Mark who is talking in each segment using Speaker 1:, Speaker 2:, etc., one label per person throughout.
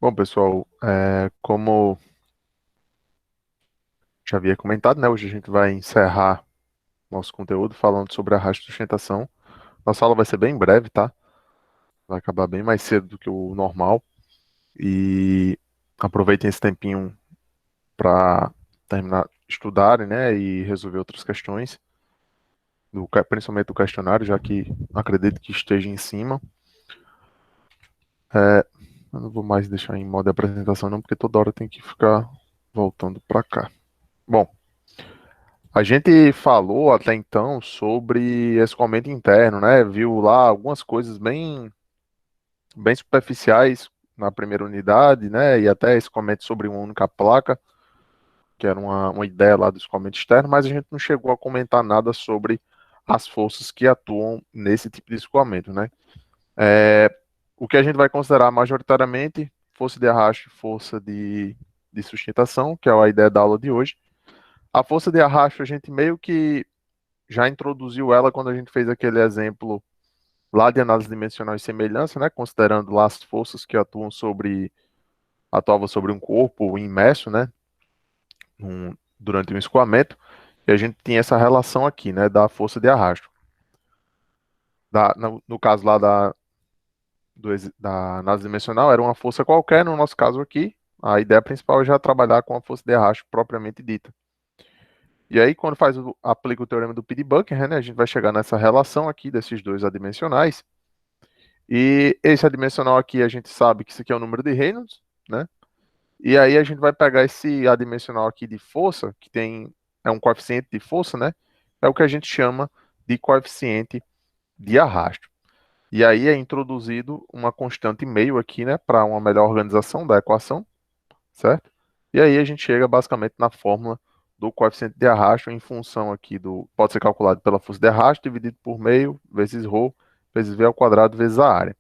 Speaker 1: Bom, pessoal, como já havia comentado, né, hoje a gente vai encerrar nosso conteúdo falando sobre arrasto e sustentação. Nossa aula vai ser bem breve, tá? Vai acabar bem mais cedo do que o normal. E aproveitem esse tempinho para terminar, estudarem, né, e resolver outras questões, principalmente do questionário, já que acredito que esteja em cima. É, eu não vou mais deixar em modo de apresentação, não, porque toda hora tem que ficar voltando para cá. Bom, a gente falou até então sobre escoamento interno, né? Viu lá algumas coisas bem superficiais na primeira unidade, né? E até escoamento sobre uma única placa, que era uma ideia lá do escoamento externo, mas a gente não chegou a comentar nada sobre as forças que atuam nesse tipo de escoamento, né? É, o que a gente vai considerar majoritariamente força de arrasto e força de sustentação, que é a ideia da aula de hoje. A força de arrasto a gente meio que já introduziu ela quando a gente fez aquele exemplo lá de análise dimensional e semelhança, né? Considerando lá as forças que atuavam sobre um corpo imerso, né? Durante um escoamento. E a gente tinha essa relação aqui, né? Da força de arrasto. No caso lá da análise dimensional, era uma força qualquer, no nosso caso aqui, a ideia principal é já trabalhar com a força de arrasto propriamente dita. E aí, quando aplica o teorema do Pidi-Bucker, né, a gente vai chegar nessa relação aqui desses dois adimensionais. E esse adimensional aqui, a gente sabe que isso aqui é o número de Reynolds, né? E aí a gente vai pegar esse adimensional aqui de força, é um coeficiente de força, né? É o que a gente chama de coeficiente de arrasto. E aí é introduzido uma constante meio aqui, né, para uma melhor organização da equação, certo? E aí a gente chega basicamente na fórmula do coeficiente de arrasto em função aqui pode ser calculado pela força de arrasto dividido por meio vezes ρ vezes v ao quadrado vezes a área.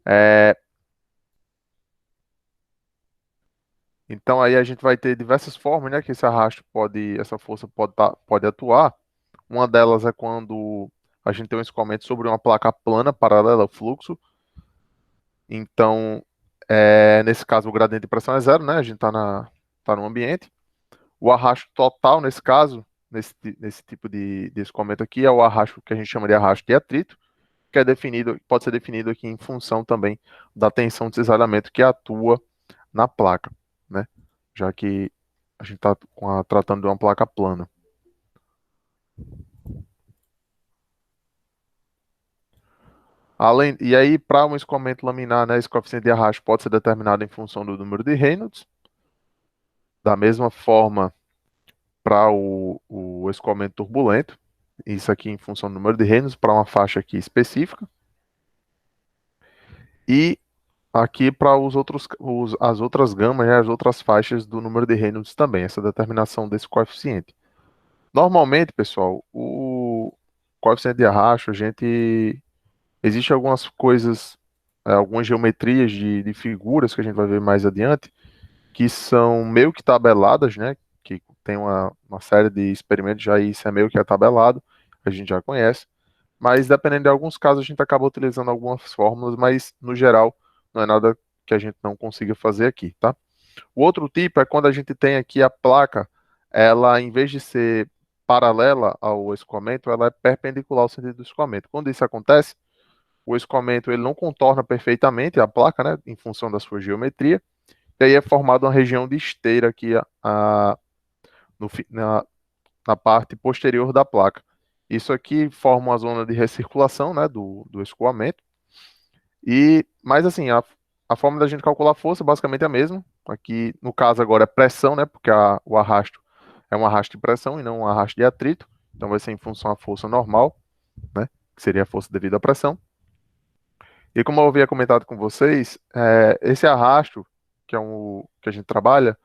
Speaker 1: É, Então aí a gente vai ter diversas formas, né, que essa força pode atuar. Uma delas é quando a gente tem um escoamento sobre uma placa plana paralela ao fluxo. Então, nesse caso, o gradiente de pressão é zero, né? A gente tá no ambiente. O arrasto total, nesse caso, nesse tipo de escoamento aqui, é o arrasto que a gente chama de arrasto de atrito, que pode ser definido aqui em função também da tensão de cisalhamento que atua na placa, né? Já que a gente está tratando de uma placa plana. E aí, para um escoamento laminar, né, esse coeficiente de arrasto pode ser determinado em função do número de Reynolds. Da mesma forma, para o escoamento turbulento, isso aqui em função do número de Reynolds, para uma faixa aqui específica. E aqui para as outras gamas, né, as outras faixas do número de Reynolds também, essa determinação desse coeficiente. Normalmente, pessoal, o coeficiente de arrasto, existe algumas coisas, algumas geometrias de figuras que a gente vai ver mais adiante, que são meio que tabeladas, né? Que tem uma série de experimentos já, e isso é meio que é tabelado, a gente já conhece. Mas dependendo de alguns casos, a gente acaba utilizando algumas fórmulas, mas no geral não é nada que a gente não consiga fazer aqui, tá? O outro tipo é quando a gente tem aqui a placa, ela em vez de ser paralela ao escoamento, ela é perpendicular ao sentido do escoamento. Quando isso acontece, o escoamento ele não contorna perfeitamente a placa, né, em função da sua geometria, e aí é formada uma região de esteira aqui no, fi- na, na parte posterior da placa. Isso aqui forma uma zona de recirculação, né, do escoamento. Mas assim, a forma da gente calcular a força basicamente é a mesma. Aqui, no caso agora, é pressão, né, porque o arrasto é um arrasto de pressão e não um arrasto de atrito. Então vai ser em função da força normal, né, que seria a força devido à pressão. E como eu havia comentado com vocês, esse arrasto, que é que a gente trabalha,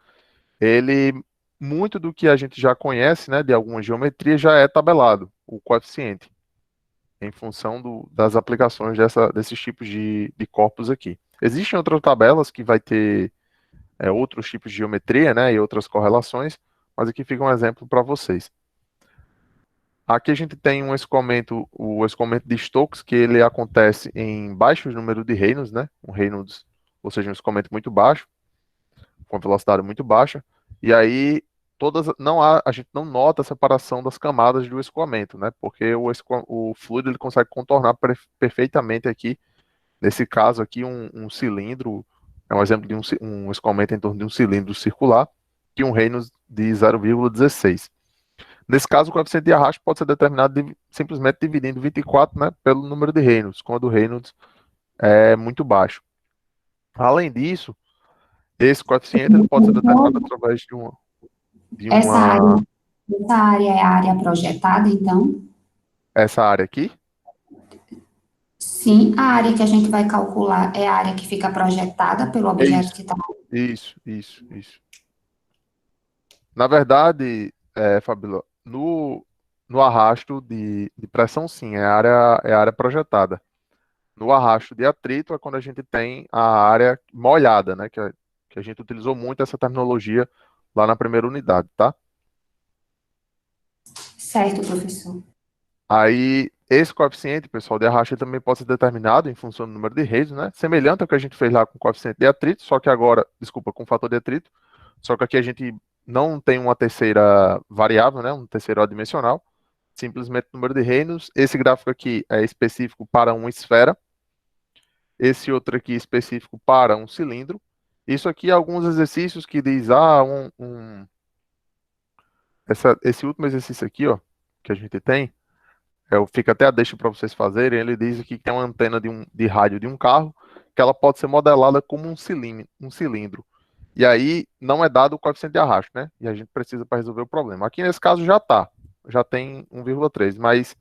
Speaker 1: ele, muito do que a gente já conhece, né, de alguma geometria, já é tabelado, o coeficiente, em função das aplicações desses tipos de corpos aqui. Existem outras tabelas que vai ter outros tipos de geometria, né, e outras correlações, mas aqui fica um exemplo para vocês. Aqui a gente tem o escoamento de Stokes, que ele acontece em baixos número de Reynolds, né, um Reynolds ou seja, um escoamento muito baixo, com velocidade muito baixa, e aí a gente não nota a separação das camadas do escoamento, né? Porque o fluido ele consegue contornar perfeitamente aqui, nesse caso aqui, um cilindro, é um exemplo de um escoamento em torno de um cilindro circular, e um Reynolds de 0,16. Nesse caso, o coeficiente de arrasto pode ser determinado simplesmente dividindo 24, né, pelo número de Reynolds, quando o Reynolds é muito baixo. Além disso, esse coeficiente ele pode ser determinado
Speaker 2: Então,
Speaker 1: através de
Speaker 2: essa área,
Speaker 1: uma
Speaker 2: essa área é a área projetada, então?
Speaker 1: essa área aqui.
Speaker 2: Sim, a área que a gente vai calcular é a área que fica projetada pelo
Speaker 1: É
Speaker 2: objeto
Speaker 1: isso,
Speaker 2: que está.
Speaker 1: isso. Na verdade, Fabíola, no arrasto de pressão, sim, é a área projetada. No arrasto de atrito é quando a gente tem a área molhada, né? Que a gente utilizou muito essa terminologia lá na primeira unidade, tá?
Speaker 2: Certo, professor.
Speaker 1: Aí, esse coeficiente, pessoal, de arrasto ele também pode ser determinado em função do número de reis, né? Semelhante ao que a gente fez lá com o coeficiente de atrito, só que agora, desculpa, com o fator de atrito, só que aqui a gente não tem uma terceira variável, né? Um terceiro adimensional, simplesmente o número de reinos. Esse gráfico aqui é específico para uma esfera, esse outro aqui específico para um cilindro. Isso aqui é alguns exercícios que diz, esse último exercício aqui, ó, que a gente tem, fica até a deixa para vocês fazerem. Ele diz aqui que tem uma antena de rádio de um carro, que ela pode ser modelada como um cilindro. E aí não é dado o coeficiente de arrasto, né? E a gente precisa para resolver o problema. Aqui nesse caso já tem 1,3, mas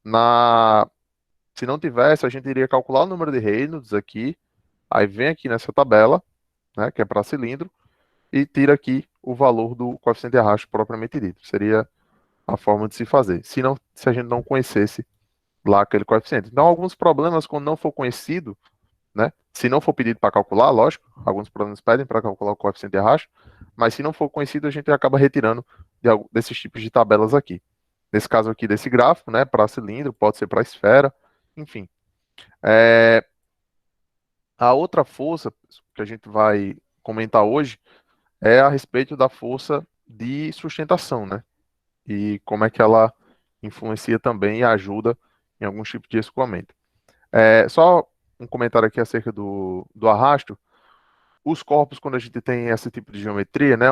Speaker 1: na se não tivesse, a gente iria calcular o número de Reynolds aqui, aí vem aqui nessa tabela, né, que é para cilindro, e tira aqui o valor do coeficiente de arrasto propriamente dito. Seria a forma de se fazer. Se a gente não conhecesse lá aquele coeficiente. Então, alguns problemas, quando não for conhecido, né? Se não for pedido para calcular, lógico, alguns problemas pedem para calcular o coeficiente de arrasto, mas se não for conhecido, a gente acaba retirando desses tipos de tabelas aqui. Nesse caso aqui, desse gráfico, né? Para cilindro, pode ser para esfera, enfim. É, a outra força que a gente vai comentar hoje é a respeito da força de sustentação, né? E como é que ela influencia também e ajuda em alguns tipos de escoamento. Só um comentário aqui acerca do arrasto. Os corpos, quando a gente tem esse tipo de geometria, né,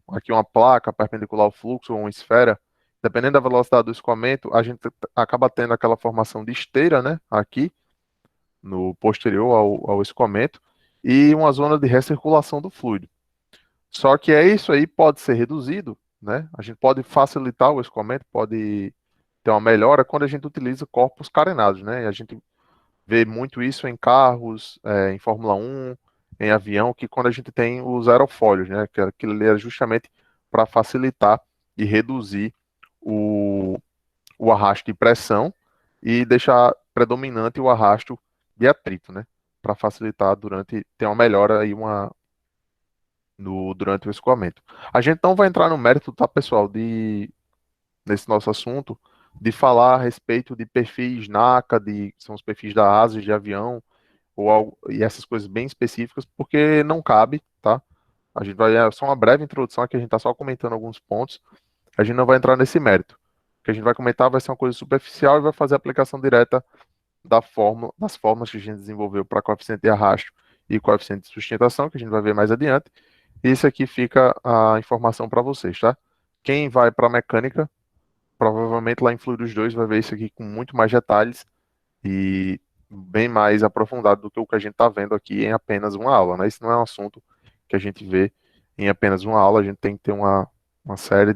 Speaker 1: aqui uma placa perpendicular ao fluxo ou uma esfera, dependendo da velocidade do escoamento, a gente acaba tendo aquela formação de esteira, né, aqui no posterior ao escoamento, e uma zona de recirculação do fluido. Só que isso aí pode ser reduzido, né? A gente pode facilitar o escoamento, pode ter uma melhora quando a gente utiliza corpos carenados, né? E a gente vê muito isso em carros, em Fórmula 1, em avião, que quando a gente tem os aerofólios, né? Que aquilo ali é justamente para facilitar e reduzir o, o arrasto de pressão e deixar predominante o arrasto de atrito, né? Para facilitar ter uma melhora aí durante o escoamento. A gente não vai entrar no mérito, tá, pessoal, nesse nosso assunto, de falar a respeito de perfis NACA, são os perfis da asa de avião, e essas coisas bem específicas, porque não cabe, tá? A gente vai, é só uma breve introdução aqui, a gente está só comentando alguns pontos, a gente não vai entrar nesse mérito. O que a gente vai comentar vai ser uma coisa superficial e vai fazer a aplicação direta das formas que a gente desenvolveu para coeficiente de arrasto e coeficiente de sustentação, que a gente vai ver mais adiante. Isso aqui fica a informação para vocês, tá? Quem vai para mecânica, provavelmente lá em Fluidos 2 vai ver isso aqui com muito mais detalhes e bem mais aprofundado do que o que a gente está vendo aqui em apenas uma aula, né? Isso não é um assunto que a gente vê em apenas uma aula, a gente tem que ter uma série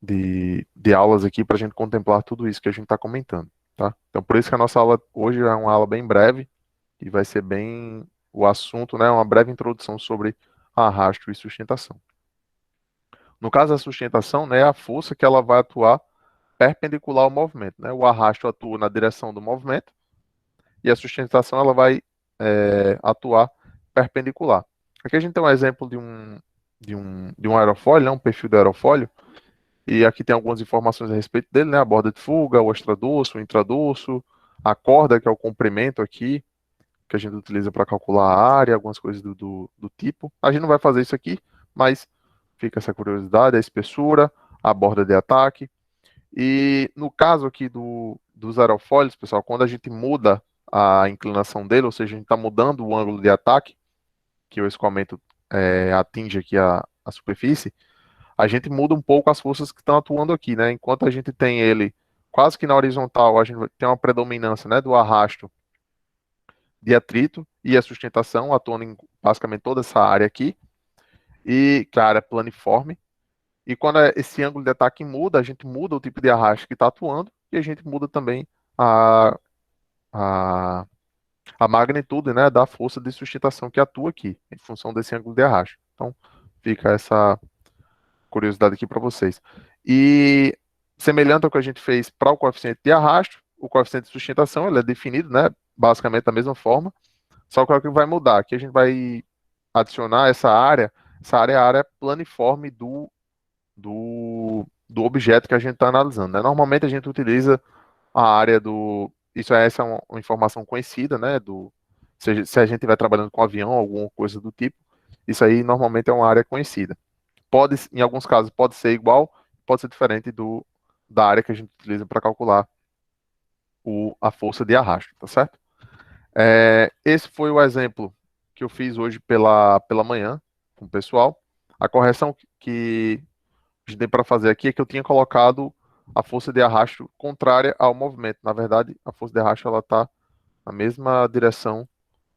Speaker 1: de aulas aqui para a gente contemplar tudo isso que a gente está comentando, tá? Então, por isso que a nossa aula hoje é uma aula bem breve e vai ser bem o assunto, né? Uma breve introdução sobre arrasto e sustentação. No caso da sustentação, né, é a força que ela vai atuar perpendicular ao movimento, né? O arrasto atua na direção do movimento e a sustentação ela vai atuar perpendicular. Aqui a gente tem um exemplo de um aerofólio, né, um perfil do aerofólio, e aqui tem algumas informações a respeito dele, né? A borda de fuga, o extradorso, o intradorso, a corda, que é o comprimento aqui, que a gente utiliza para calcular a área, algumas coisas do tipo. A gente não vai fazer isso aqui, mas fica essa curiosidade, a espessura, a borda de ataque. E no caso aqui dos aerofólios, pessoal, quando a gente muda a inclinação dele, ou seja, a gente está mudando o ângulo de ataque, que o escoamento atinge aqui a superfície, a gente muda um pouco as forças que estão atuando aqui, né? Enquanto a gente tem ele quase que na horizontal, a gente tem uma predominância, né, do arrasto de atrito e a sustentação atuando em basicamente toda essa área aqui, e que a área é planiforme. E quando esse ângulo de ataque muda, a gente muda o tipo de arrasto que está atuando e a gente muda também a, a, a magnitude, né, da força de sustentação que atua aqui, em função desse ângulo de arrasto. Então, fica essa curiosidade aqui para vocês. E semelhante ao que a gente fez para o coeficiente de arrasto, o coeficiente de sustentação ele é definido, né, basicamente da mesma forma, só que o que vai mudar, aqui a gente vai adicionar essa área é a área planiforme do objeto que a gente está analisando, né? Normalmente a gente utiliza a área essa é uma informação conhecida, né? Se a gente estiver trabalhando com avião, alguma coisa do tipo, isso aí normalmente é uma área conhecida. Pode, em alguns casos, pode ser igual, pode ser diferente da área que a gente utiliza para calcular a força de arrasto, tá certo? Esse foi o exemplo que eu fiz hoje pela manhã com o pessoal. A correção que a gente tem para fazer aqui é que eu tinha colocado a força de arrasto contrária ao movimento. Na verdade, a força de arrasto ela está na mesma direção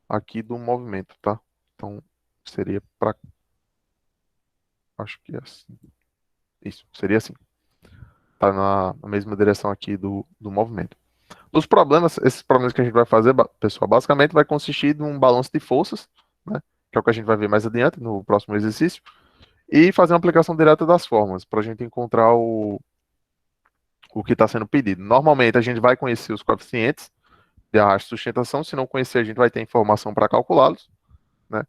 Speaker 1: aqui do movimento, tá? Então, seria para... Acho que é assim. Isso, seria assim. Tá na mesma direção aqui do movimento. Os problemas, esses problemas que a gente vai fazer, pessoal, basicamente vai consistir num balanço de forças, né? Que é o que a gente vai ver mais adiante no próximo exercício, e fazer uma aplicação direta das fórmulas, para a gente encontrar o que está sendo pedido. Normalmente a gente vai conhecer os coeficientes de arrasto e sustentação, se não conhecer, a gente vai ter informação para calculá-los, né?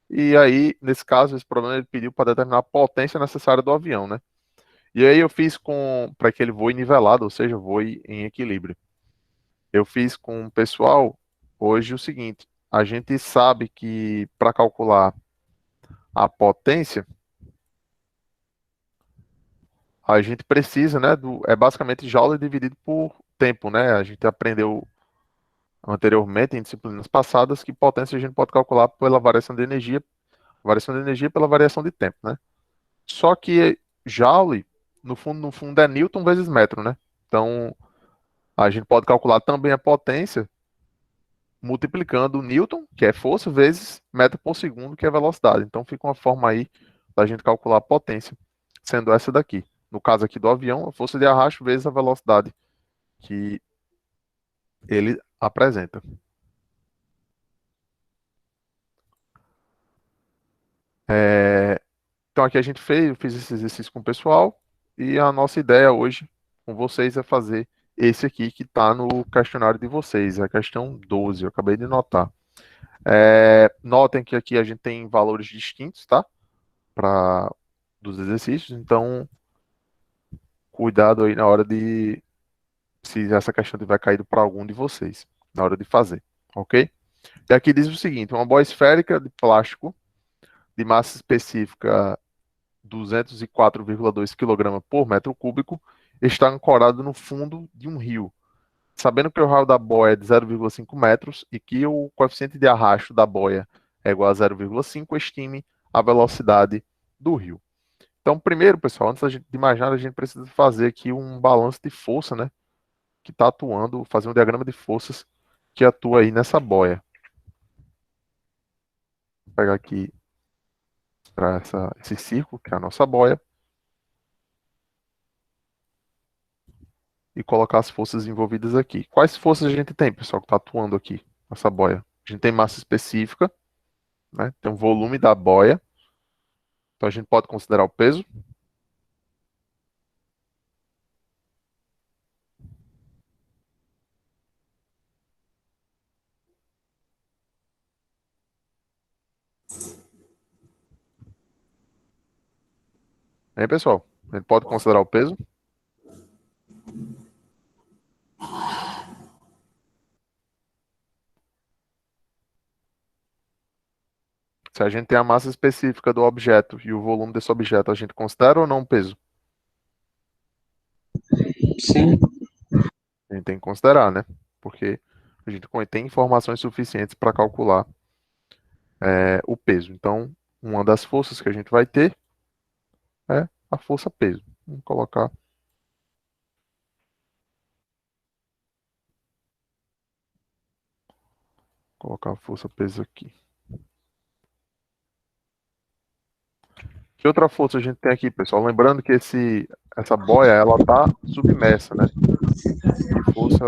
Speaker 1: E aí, nesse caso, esse problema ele pediu para determinar a potência necessária do avião, né? E aí eu fiz para que ele voe nivelado, ou seja, voe em equilíbrio. Eu fiz com o pessoal hoje o seguinte: a gente sabe que para calcular a potência, a gente precisa, né, é basicamente joule dividido por tempo, né? A gente aprendeu anteriormente em disciplinas passadas que potência a gente pode calcular pela variação de energia pela variação de tempo, né? Só que joule, no fundo é Newton vezes metro, né? Então, a gente pode calcular também a potência multiplicando o Newton, que é força, vezes metro por segundo, que é velocidade. Então fica uma forma aí da gente calcular a potência, sendo essa daqui. No caso aqui do avião, a força de arrasto vezes a velocidade que ele apresenta. Então aqui a gente eu fiz esse exercício com o pessoal, e a nossa ideia hoje com vocês é fazer esse aqui que está no questionário de vocês, a questão 12, eu acabei de notar. Notem que aqui a gente tem valores distintos, tá? Dos exercícios, então cuidado aí na hora se essa questão tiver caído para algum de vocês, na hora de fazer, ok? E aqui diz o seguinte: uma boia esférica de plástico de massa específica 204,2 kg por metro cúbico está ancorado no fundo de um rio. Sabendo que o raio da boia é de 0,5 metros e que o coeficiente de arrasto da boia é igual a 0,5, estime a velocidade do rio. Então, primeiro, pessoal, antes de mais nada, a gente precisa fazer aqui um balanço de força, né? Que está atuando, fazer um diagrama de forças que atua aí nessa boia. Vou pegar aqui para esse círculo, que é a nossa boia, e colocar as forças envolvidas aqui. Quais forças a gente tem, pessoal, que está atuando aqui nessa boia? A gente tem massa específica, né? Tem o volume da boia, então a gente pode considerar o peso. Hein, pessoal? A gente pode considerar o peso. Se a gente tem a massa específica do objeto e o volume desse objeto, a gente considera ou não peso?
Speaker 3: Sim.
Speaker 1: A gente tem que considerar, né? Porque a gente tem informações suficientes para calcular o peso. Então, uma das forças que a gente vai ter é a força peso. Vamos colocar a força peso aqui. Que outra força a gente tem aqui, pessoal? Lembrando que essa boia, ela tá submersa, né? Que força,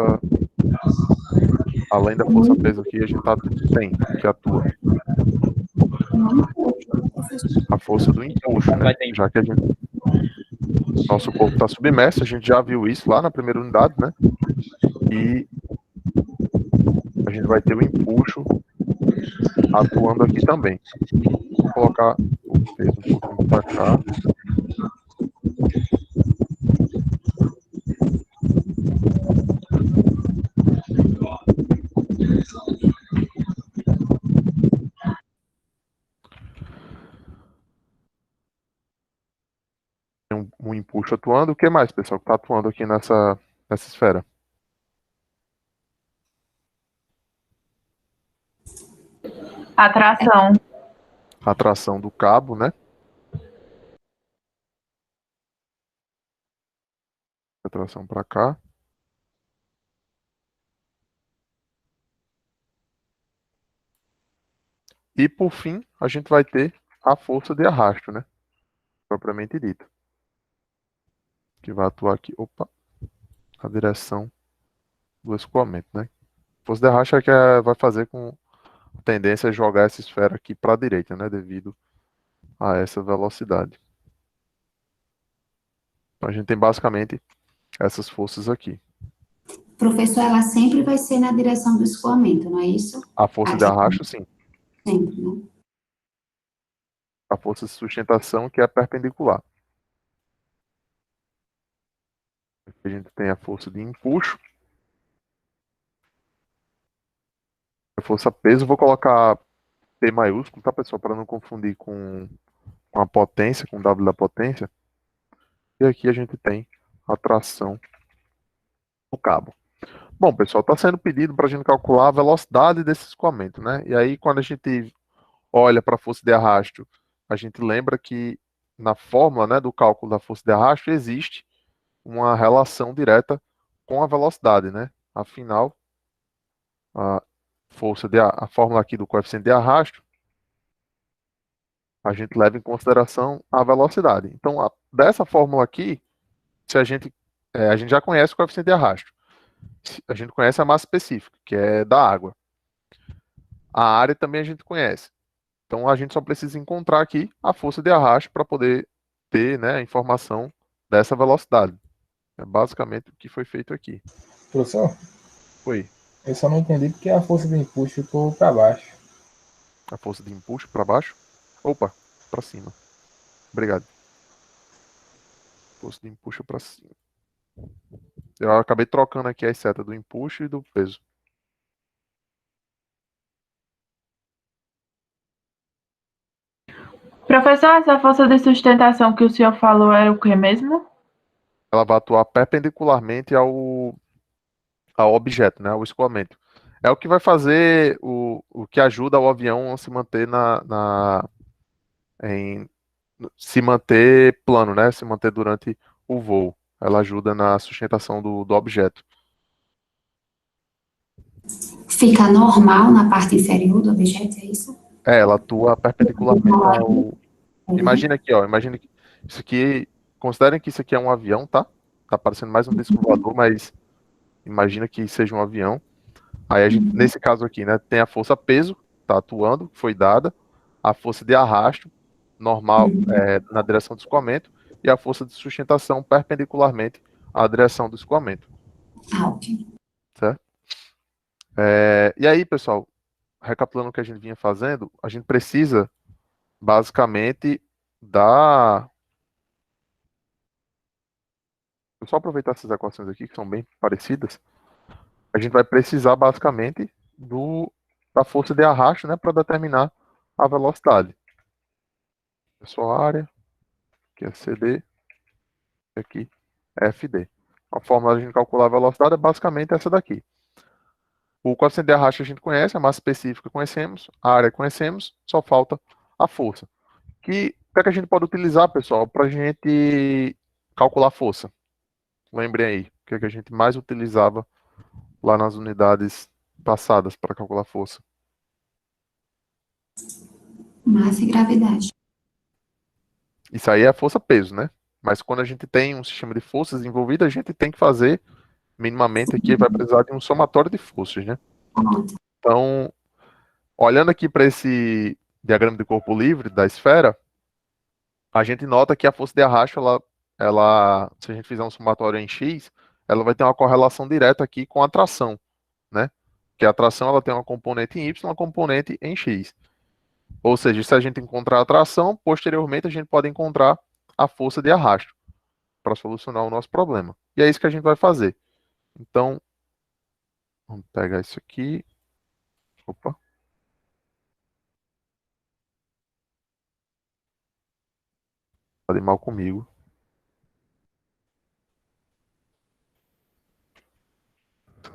Speaker 1: além da força peso aqui, a gente tem, que atua? A força do empuxo, né?
Speaker 3: Vai ter.
Speaker 1: Já que nosso corpo está submerso, a gente já viu isso lá na primeira unidade, né? E a gente vai ter o empuxo atuando aqui também. Vou colocar o peso um pouquinho para cá. Tem um empuxo atuando. O que mais, pessoal, que está atuando aqui nessa esfera?
Speaker 4: Atração.
Speaker 1: A tração do cabo, né? A tração para cá. E por fim, a gente vai ter a força de arrasto, né? Propriamente dita. Que vai atuar aqui, na direção do escoamento, né? Força de arrasto é que vai fazer com tendência a jogar essa esfera aqui para a direita, né? Devido a essa velocidade. Então a gente tem basicamente essas forças aqui.
Speaker 2: Professor, ela sempre vai ser na direção do escoamento, não é isso?
Speaker 1: A força de arrasto, sim.
Speaker 2: Sempre, né?
Speaker 1: A força de sustentação, que é perpendicular. Aqui a gente tem a força de empuxo. A força peso, vou colocar P maiúsculo, tá, pessoal? Para não confundir com a potência, com o W da potência. E aqui a gente tem a tração do cabo. Bom, pessoal, está sendo pedido para a gente calcular a velocidade desse escoamento, né? E aí, quando a gente olha para a força de arrasto, a gente lembra que na fórmula, né, do cálculo da força de arrasto existe uma relação direta com a velocidade, né? Afinal, a a fórmula aqui do coeficiente de arrasto, a gente leva em consideração a velocidade. Então, dessa fórmula aqui, se a gente já conhece o coeficiente de arrasto. A gente conhece a massa específica, que é da água. A área também a gente conhece. Então a gente só precisa encontrar aqui a força de arrasto para poder ter, né, a informação dessa velocidade. É basicamente o que foi feito aqui.
Speaker 5: Professor,
Speaker 1: Foi
Speaker 5: eu só não entendi porque a força do empuxo ficou para baixo.
Speaker 1: a força de empuxo para baixo. Opa, para cima. Obrigado. Força de empuxo para cima. Eu acabei trocando aqui as setas do empuxo e do peso.
Speaker 4: Professor, essa força de sustentação que o senhor falou era o que mesmo?
Speaker 1: Ela vai atuar perpendicularmente ao objeto, né, ao escoamento. É o que vai fazer o que ajuda o avião a se manter em, se manter plano, né? Se manter durante o voo. Ela ajuda na sustentação do objeto.
Speaker 2: Fica normal na parte inferior do objeto, é isso?
Speaker 1: Ela atua perpendicularmente ao. Imagina aqui, ó. Imagina que isso aqui. Considerem que isso aqui é um avião, tá? Tá parecendo mais um disco voador, mas imagina que seja um avião. Aí a gente, nesse caso aqui, né, tem a força peso, tá atuando, foi dada, a força de arrasto, normal, na direção do escoamento, e a força de sustentação perpendicularmente à direção do escoamento,
Speaker 2: Ah, ok.
Speaker 1: certo? E aí, pessoal, recapitulando o que a gente vinha fazendo, a gente precisa, basicamente, da... Vou só aproveitar essas equações aqui, que são bem parecidas. A gente vai precisar, basicamente, da força de arrasto, né, para determinar a velocidade. É só a área, que é CD, e aqui é FD. A fórmula de a gente calcular a velocidade é basicamente essa daqui. O coeficiente de arrasto a gente conhece, a massa específica conhecemos, a área conhecemos, só falta a força. O que é que a gente pode utilizar, pessoal, para a gente calcular a força? Lembrem aí, o que é que a gente mais utilizava lá nas unidades passadas para calcular a força?
Speaker 2: Massa e gravidade.
Speaker 1: Isso aí é força-peso, né? Mas quando a gente tem um sistema de forças envolvido, a gente tem que fazer, minimamente aqui, vai precisar de um somatório de forças, né?
Speaker 2: Pronto.
Speaker 1: Então, olhando aqui para esse diagrama de corpo livre da esfera, a gente nota que a força de arrasto, se a gente fizer um somatório em X, ela vai ter uma correlação direta aqui com a tração, né? Que a tração ela tem uma componente em Y, uma componente em X. Ou seja, se a gente encontrar a tração, posteriormente a gente pode encontrar a força de arrasto para solucionar o nosso problema. E é isso que a gente vai fazer. Então, vamos pegar isso aqui. Opa. Falei mal comigo.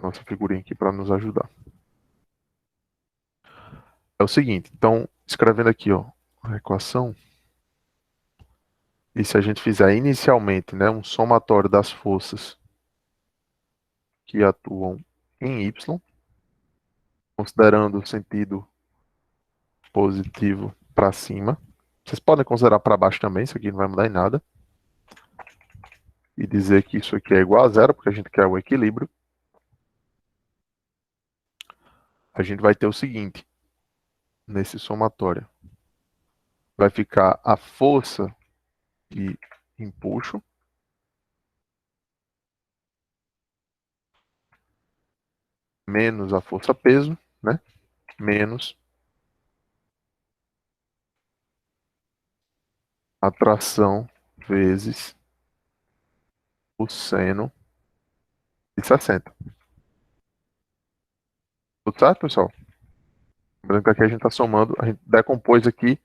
Speaker 1: Nossa figurinha aqui para nos ajudar. É o seguinte, então, escrevendo aqui, ó, a equação. E se a gente fizer inicialmente, né, um somatório das forças que atuam em Y, considerando o sentido positivo para cima. Vocês podem considerar para baixo também, isso aqui não vai mudar em nada. E dizer que isso aqui é igual a zero, porque a gente quer o equilíbrio. A gente vai ter o seguinte, nesse somatório. Vai ficar a força de empuxo menos a força-peso, né? Menos a tração vezes o seno de 60. Tudo certo, pessoal? Lembrando que aqui a gente está somando, a gente decompôs aqui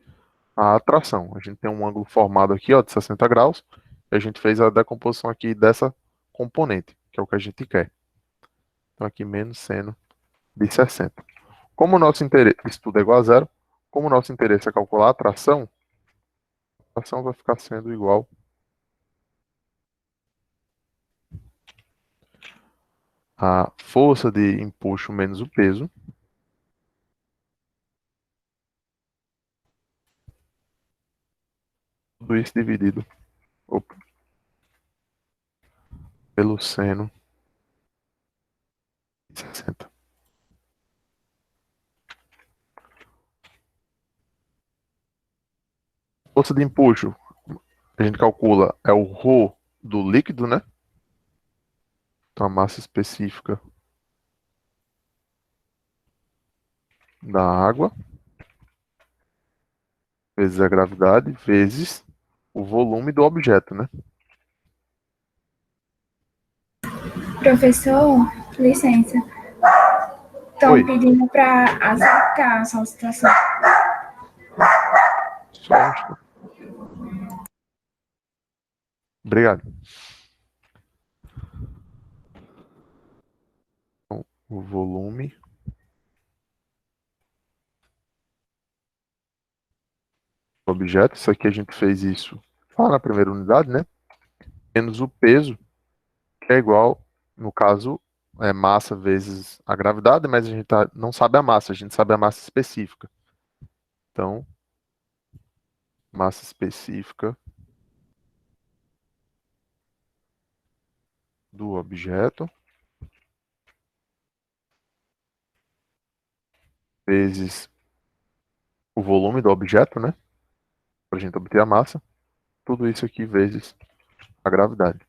Speaker 1: a atração. A gente tem um ângulo formado aqui, ó, de 60 graus, e a gente fez a decomposição aqui dessa componente, que é o que a gente quer. Então aqui menos seno de 60. Como o nosso interesse, isso tudo é igual a zero, como o nosso interesse é calcular a atração vai ficar sendo igual a força de empuxo menos o peso, tudo isso dividido, opa, pelo seno de 60. Força de empuxo, a gente calcula, é o ρ do líquido, né? Então a massa específica da água, vezes a gravidade, vezes o volume do objeto, né?
Speaker 3: Professor, licença. Estão
Speaker 1: Oi,
Speaker 3: pedindo para aceitar a solicitação.
Speaker 1: só um instante. Obrigado. Então, o volume do objeto, isso aqui a gente fez isso lá na primeira unidade, né? Menos o peso, que é igual, no caso, é massa vezes a gravidade, mas a gente não sabe a massa, a gente sabe a massa específica. Então, massa específica do objeto vezes o volume do objeto, né? Para a gente obter a massa. Tudo isso aqui vezes a gravidade,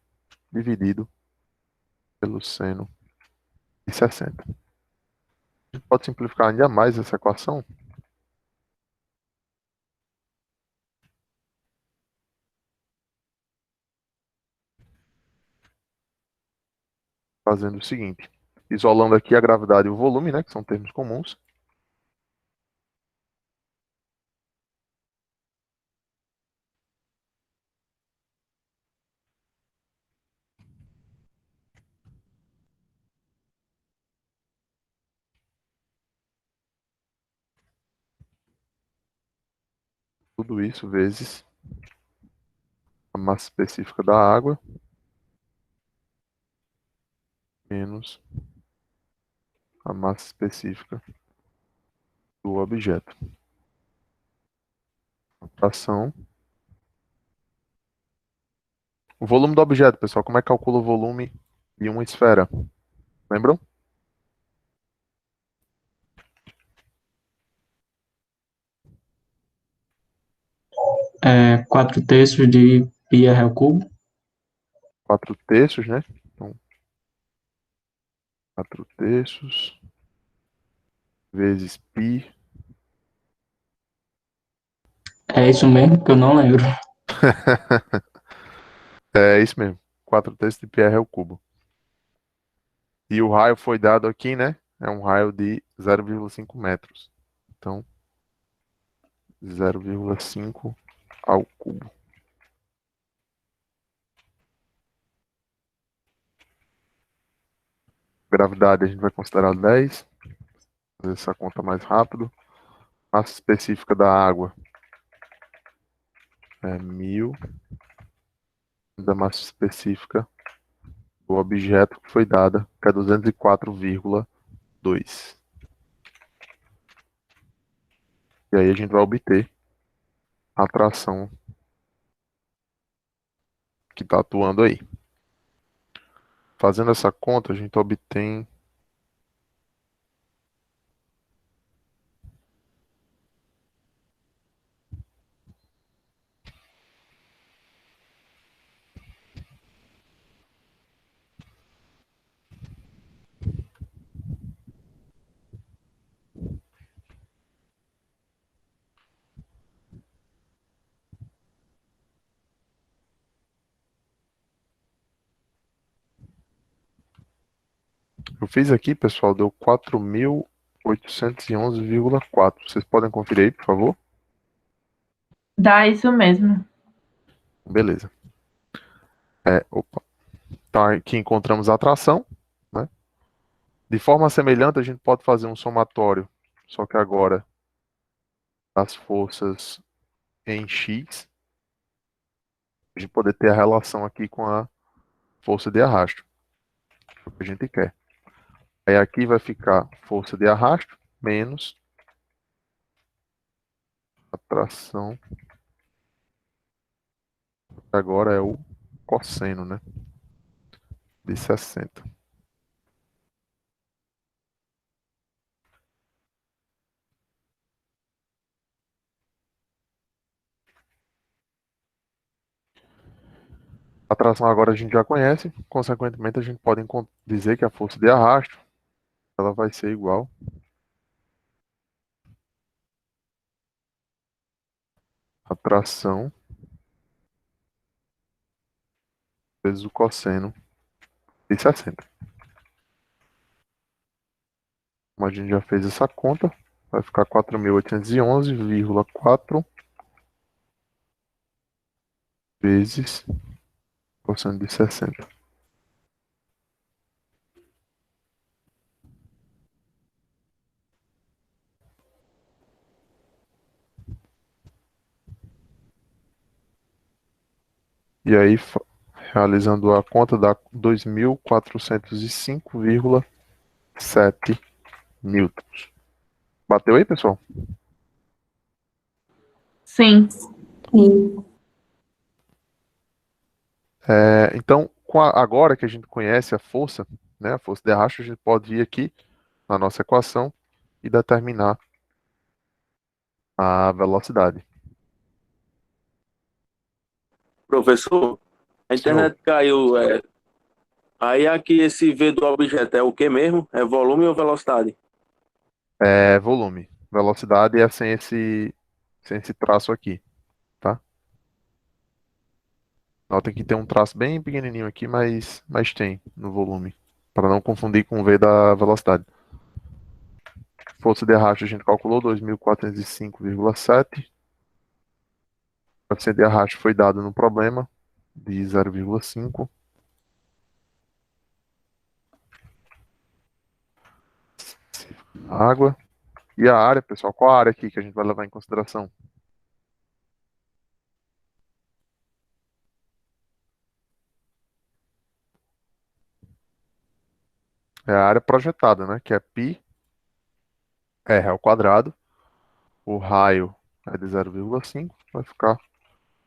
Speaker 1: dividido pelo seno de 60. A gente pode simplificar ainda mais essa equação, fazendo o seguinte, isolando aqui a gravidade e o volume, né, que são termos comuns. tudo isso vezes a massa específica da água menos a massa específica do objeto. Fração. O volume do objeto, pessoal, como é que calcula o volume de uma esfera? Lembram?
Speaker 6: É 4/3 de πr ao cubo.
Speaker 1: 4/3, né? Então, 4/3 vezes π.
Speaker 6: É isso mesmo que eu não lembro.
Speaker 1: É isso mesmo. 4/3 de πr ao cubo. E o raio foi dado aqui, né? É um raio de 0,5 metros. Então, 0,5 ao cubo. Gravidade a gente vai considerar 10. Fazer essa conta mais rápido. Massa específica da água é 1000. Da massa específica do objeto que foi dada, que é 204,2. E aí a gente vai obter a tração que está atuando aí. Fazendo essa conta, a gente obtém Eu fiz aqui, pessoal, deu 4.811,4. Vocês podem conferir aí, por favor?
Speaker 4: Dá isso mesmo.
Speaker 1: Beleza. Opa. Tá, aqui encontramos a atração, né? De forma semelhante, a gente pode fazer um somatório, só que agora das forças em X, a gente poder ter a relação aqui com a força de arrasto, que é o que a gente quer. Aí aqui vai ficar força de arrasto menos atração. Agora é o cosseno, né? De 60. A tração agora a gente já conhece, consequentemente a gente pode dizer que a força de arrasto ela vai ser igual a tração vezes o cosseno de 60. Como a gente já fez essa conta, vai ficar 4.811,4 vezes cosseno de 60. E aí, realizando a conta, dá 2.405,7 newtons. Bateu aí, pessoal?
Speaker 4: Sim.
Speaker 2: Sim.
Speaker 1: Então, agora que a gente conhece a força, né, a força de arrasto, a gente pode vir aqui na nossa equação e determinar a velocidade.
Speaker 7: Professor, a
Speaker 1: Senhor,
Speaker 7: internet caiu. Aí aqui esse V do objeto é o que mesmo? É volume ou velocidade?
Speaker 1: é volume. Velocidade é sem esse traço aqui, tá? Nota que tem um traço bem pequenininho aqui, mas tem no volume, para não confundir com o V da velocidade. Força de arrasto a gente calculou 2.405,7. O coeficiente de arrasto foi dado no problema de 0,5. Água. E a área, pessoal, qual a área aqui que a gente vai levar em consideração? É a área projetada, né? Que é πr ao quadrado. O raio é de 0,5, vai ficar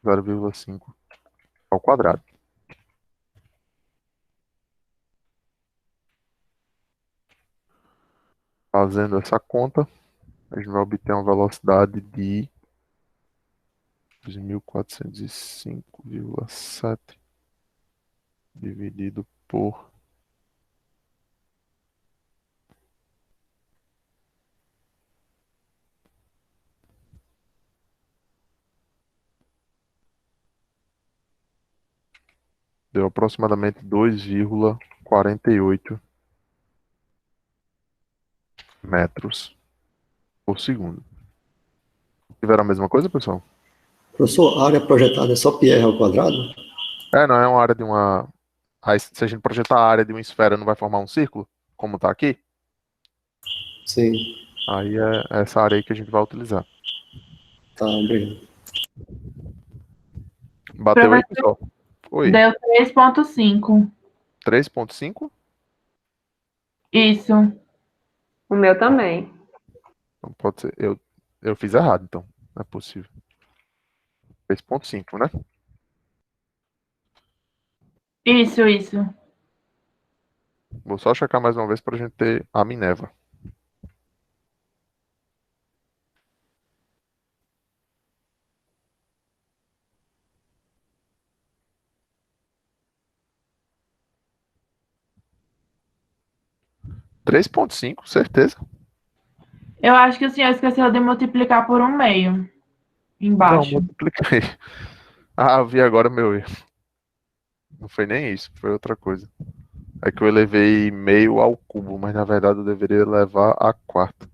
Speaker 1: 0,5 ao quadrado. Fazendo essa conta, a gente vai obter uma velocidade de 2.405,7 dividido por deu aproximadamente 2,48 metros por segundo. Tiveram a mesma coisa, pessoal?
Speaker 8: Professor, a área projetada é só πr ao quadrado?
Speaker 1: Não é uma área de uma. Aí, se a gente projetar a área de uma esfera, não vai formar um círculo, como está aqui?
Speaker 8: Sim,
Speaker 1: Aí é essa área aí que a gente vai utilizar.
Speaker 8: tá, obrigado.
Speaker 1: Bateu aí,
Speaker 4: Professor,
Speaker 1: pessoal? Oi.
Speaker 4: deu 3,5.
Speaker 1: 3,5?
Speaker 4: Isso.
Speaker 9: O meu também.
Speaker 1: Não pode ser. Eu fiz errado, então. Não é possível. 3,5, né?
Speaker 4: Isso.
Speaker 1: Vou só checar mais uma vez para a gente ter a Minerva. (3,5), certeza.
Speaker 4: Eu acho que o senhor esqueceu de multiplicar por 1/2.
Speaker 1: Não,
Speaker 4: Embaixo.
Speaker 1: multipliquei. Ah, vi agora meu erro. Não foi nem isso, foi outra coisa. É que eu elevei meio ao cubo, mas na verdade eu deveria levar a quarta.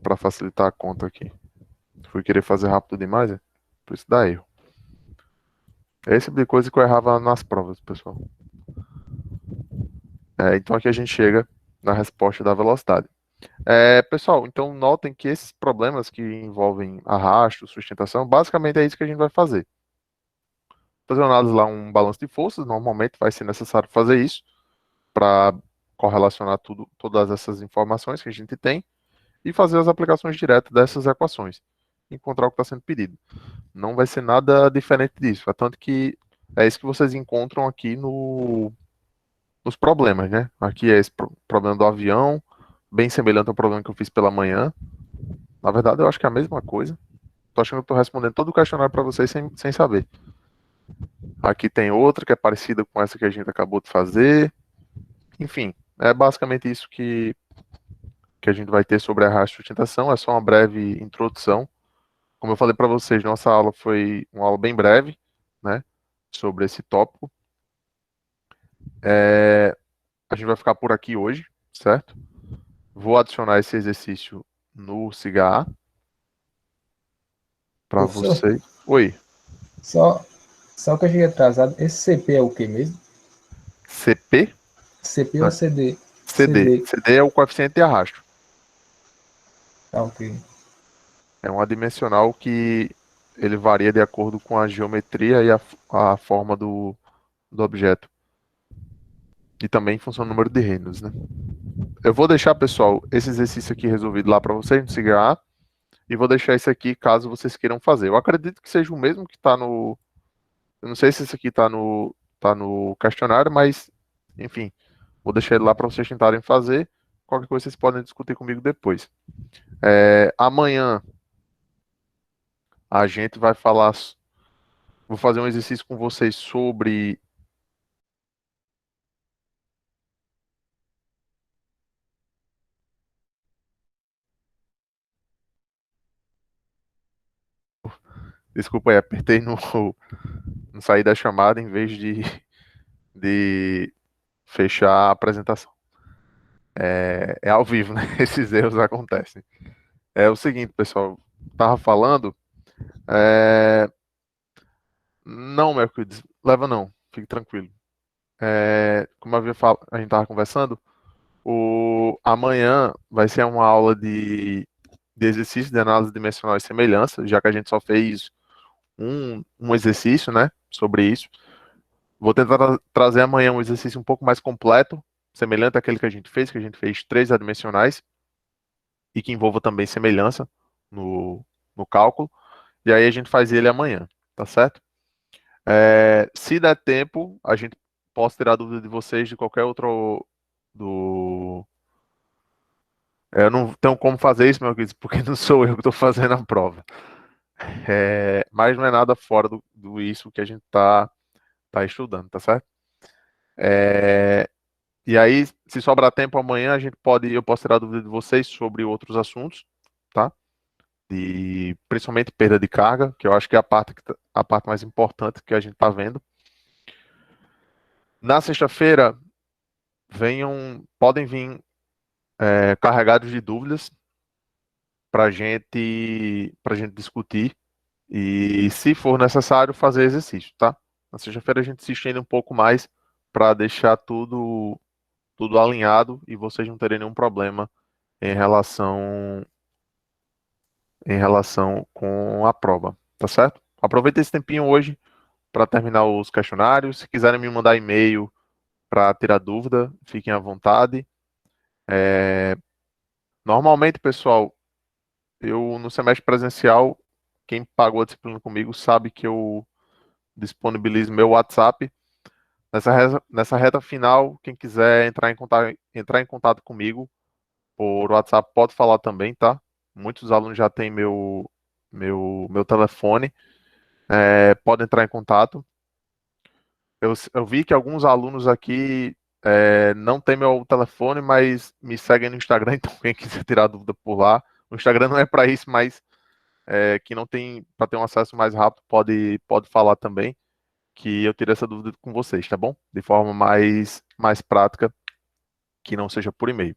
Speaker 1: Para facilitar a conta aqui. Fui querer fazer rápido demais, por isso dá erro. É esse tipo de coisa que eu errava nas provas, pessoal. Então aqui a gente chega na resposta da velocidade. Pessoal, então notem que esses problemas que envolvem arrasto, sustentação, basicamente é isso que a gente vai fazer. Fazer uma análise lá, um balanço de forças, normalmente vai ser necessário fazer isso para correlacionar todas essas informações que a gente tem e fazer as aplicações diretas dessas equações, encontrar o que está sendo pedido. Não vai ser nada diferente disso, é tanto que é isso que vocês encontram aqui nos problemas, né? Aqui é esse problema do avião, bem semelhante ao problema que eu fiz pela manhã. Na verdade, eu acho que é a mesma coisa. Tô achando que eu tô respondendo todo o questionário para vocês sem saber. Aqui tem outra que é parecida com essa que a gente acabou de fazer. Enfim, é basicamente isso que a gente vai ter sobre a arrasto e sustentação. É só uma breve introdução. Como eu falei para vocês, nossa aula foi uma aula bem breve, né? Sobre esse tópico. A gente vai ficar por aqui hoje, certo? Vou adicionar esse exercício no CIGA para
Speaker 5: Professor,
Speaker 1: vocês. Oi,
Speaker 5: só que eu cheguei atrasado. Esse CP é o que mesmo?
Speaker 1: CP?
Speaker 5: CP
Speaker 1: Não,
Speaker 5: ou CD?
Speaker 1: CD. CD é o coeficiente de arrasto.
Speaker 5: Tá, ok.
Speaker 1: É um adimensional que ele varia de acordo com a geometria e a forma do objeto. E também em função do número de Reynolds, né? Eu vou deixar, pessoal, esse exercício aqui resolvido lá para vocês no CIGA e vou deixar esse aqui caso vocês queiram fazer. Eu acredito que seja o mesmo que está no... Eu não sei se esse aqui tá no questionário, mas, enfim, vou deixar ele lá para vocês tentarem fazer. Qualquer coisa vocês podem discutir comigo depois. Amanhã a gente vai falar... Vou fazer um exercício com vocês sobre... Desculpa aí, apertei no sair da chamada em vez de fechar a apresentação. É ao vivo, né? Esses erros acontecem. É o seguinte, pessoal, tava falando. Não, Mercury, leva não, fique tranquilo. Como a gente tava conversando, amanhã vai ser uma aula de exercício de análise dimensional e semelhança, já que a gente só fez um exercício, né, sobre isso. Vou tentar trazer amanhã um exercício um pouco mais completo, semelhante àquele que a gente fez 3 adimensionais, e que envolva também semelhança no cálculo. E aí a gente faz ele amanhã, tá certo? Se der tempo, a gente posso tirar dúvida de vocês de qualquer outro do. Eu não tenho como fazer isso, meu querido, porque não sou eu que estou fazendo a prova. Mas não é nada fora do isso que a gente tá estudando, tá certo? E aí, se sobrar tempo amanhã, eu posso tirar dúvida de vocês sobre outros assuntos, tá? Principalmente perda de carga, que eu acho que é a parte mais importante que a gente tá vendo. Na sexta-feira, podem vir carregados de dúvidas para gente discutir e, se for necessário, fazer exercício, tá? Na sexta-feira a gente se estende um pouco mais para deixar tudo alinhado e vocês não terem nenhum problema em relação com a prova, tá certo? Aproveita esse tempinho hoje para terminar os questionários. Se quiserem me mandar e-mail para tirar dúvida, fiquem à vontade. Normalmente, pessoal, eu no semestre presencial, quem pagou a disciplina comigo sabe que eu disponibilizo meu WhatsApp. Nessa reta final, quem quiser entrar em contato comigo por WhatsApp pode falar também, tá? Muitos alunos já têm meu telefone, podem entrar em contato. Eu vi que alguns alunos aqui não têm meu telefone, mas me seguem no Instagram, então quem quiser tirar dúvida por lá. O Instagram não é para isso, mas que não tem, para ter um acesso mais rápido, pode falar também, que eu tiro essa dúvida com vocês, tá bom? De forma mais prática, que não seja por e-mail.